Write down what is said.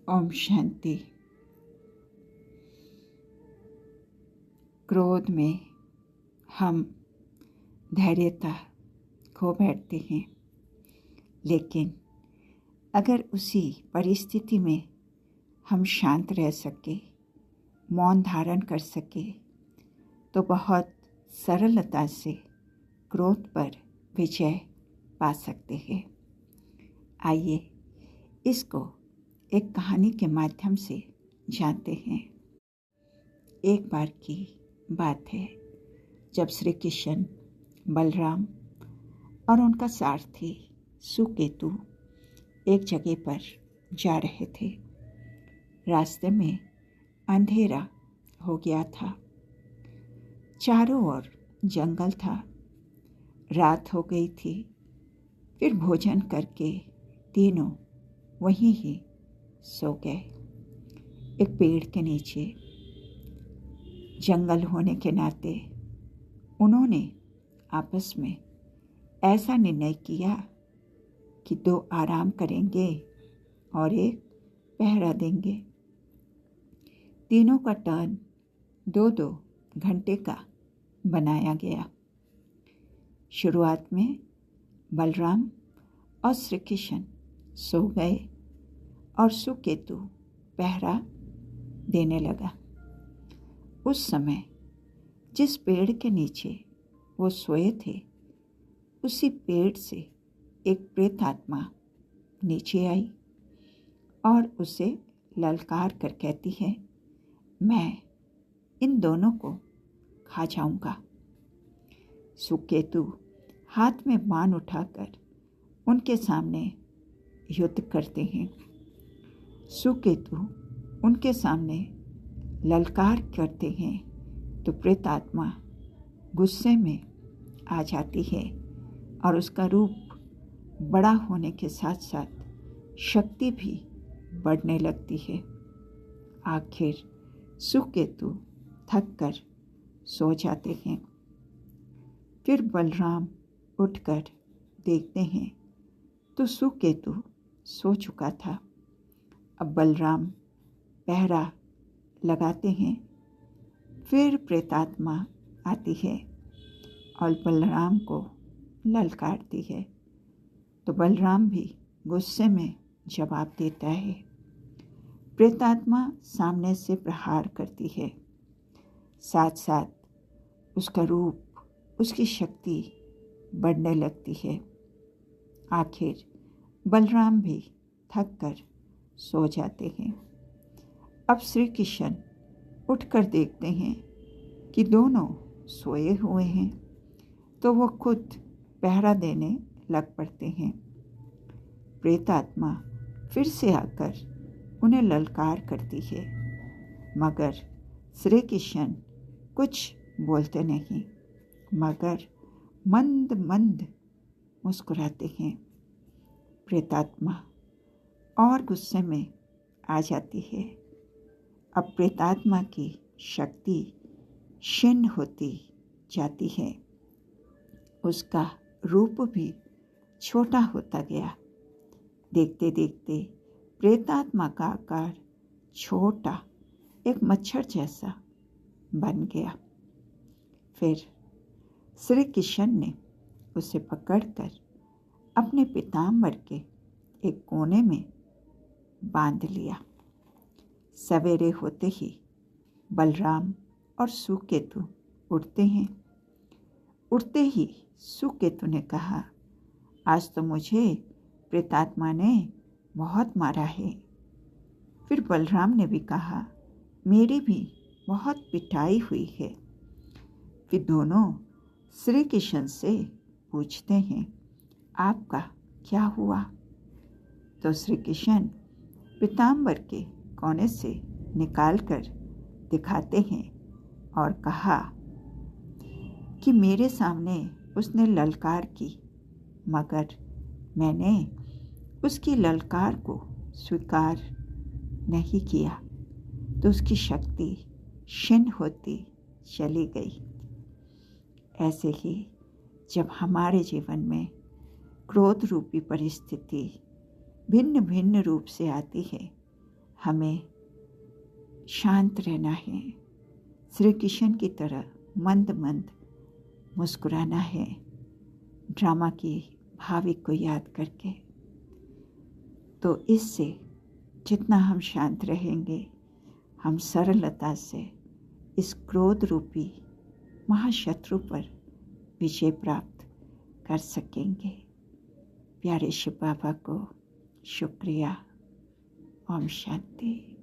ओम शांति। क्रोध में हम धैर्यता खो बैठते हैं, लेकिन अगर उसी परिस्थिति में हम शांत रह सके, मौन धारण कर सके, तो बहुत सरलता से क्रोध पर विजय पा सकते हैं। आइए इसको एक कहानी के माध्यम से जानते हैं। एक बार की बात है जब श्री कृष्ण, बलराम और उनका सारथी सुकेतु एक जगह पर जा रहे थे। रास्ते में अंधेरा हो गया था, चारों ओर जंगल था, रात हो गई थी। फिर भोजन करके तीनों वहीं ही सो गए, एक पेड़ के नीचे। जंगल होने के नाते उन्होंने आपस में ऐसा निर्णय किया कि दो आराम करेंगे और एक पहरा देंगे। तीनों का टर्न 2-2 घंटे का बनाया गया। शुरुआत में बलराम और श्री कृष्ण सो गए और सुकेतु पहरा देने लगा। उस समय जिस पेड़ के नीचे वो सोए थे, उसी पेड़ से एक प्रेत आत्मा नीचे आई और उसे ललकार कर कहती है, मैं इन दोनों को खा जाऊंगा। सुकेतु हाथ में बाण उठाकर उनके सामने युद्ध करते हैं। सुकेतु उनके सामने ललकार करते हैं तो प्रेत आत्मा गुस्से में आ जाती है और उसका रूप बड़ा होने के साथ साथ शक्ति भी बढ़ने लगती है। आखिर सुकेतु थक कर सो जाते हैं। फिर बलराम उठकर देखते हैं तो सुकेतु सो चुका था। अब बलराम पहरा लगाते हैं। फिर प्रेतात्मा आती है और बलराम को ललकारती है तो बलराम भी गुस्से में जवाब देता है। प्रेतात्मा सामने से प्रहार करती है, साथ साथ उसका रूप, उसकी शक्ति बढ़ने लगती है। आखिर बलराम भी थक कर सो जाते हैं। अब श्री कृष्ण उठकर देखते हैं कि दोनों सोए हुए हैं, तो वो खुद पहरा देने लग पड़ते हैं। प्रेतात्मा फिर से आकर उन्हें ललकार करती है, मगर श्री कृष्ण कुछ बोलते नहीं, मगर मंद मंद मुस्कुराते हैं। प्रेतात्मा और गुस्से में आ जाती है। अब प्रेतात्मा की शक्ति क्षीण होती जाती है, उसका रूप भी छोटा होता गया। देखते देखते प्रेतात्मा का आकार छोटा, एक मच्छर जैसा बन गया। फिर श्री कृष्ण ने उसे पकड़कर अपने पीताम्बर के एक कोने में बांध लिया। सवेरे होते ही बलराम और सुकेतु उठते हैं। उठते ही सुकेतु ने कहा, आज तो मुझे प्रेतात्मा ने बहुत मारा है। फिर बलराम ने भी कहा, मेरी भी बहुत पिटाई हुई है। फिर दोनों श्री कृष्ण से पूछते हैं, आपका क्या हुआ? तो श्री कृष्ण पीताम्बर के कोने से निकालकर दिखाते हैं और कहा कि मेरे सामने उसने ललकार की, मगर मैंने उसकी ललकार को स्वीकार नहीं किया तो उसकी शक्ति क्षीण होती चली गई। ऐसे ही जब हमारे जीवन में क्रोध रूपी परिस्थिति भिन्न भिन्न रूप से आती है, हमें शांत रहना है, श्री कृष्ण की तरह मंद मंद मुस्कुराना है, ड्रामा की भाविक को याद करके। तो इससे जितना हम शांत रहेंगे, हम सरलता से इस क्रोध रूपी महाशत्रु पर विजय प्राप्त कर सकेंगे। प्यारे शिव बाबा को शुक्रिया। ओम शांति।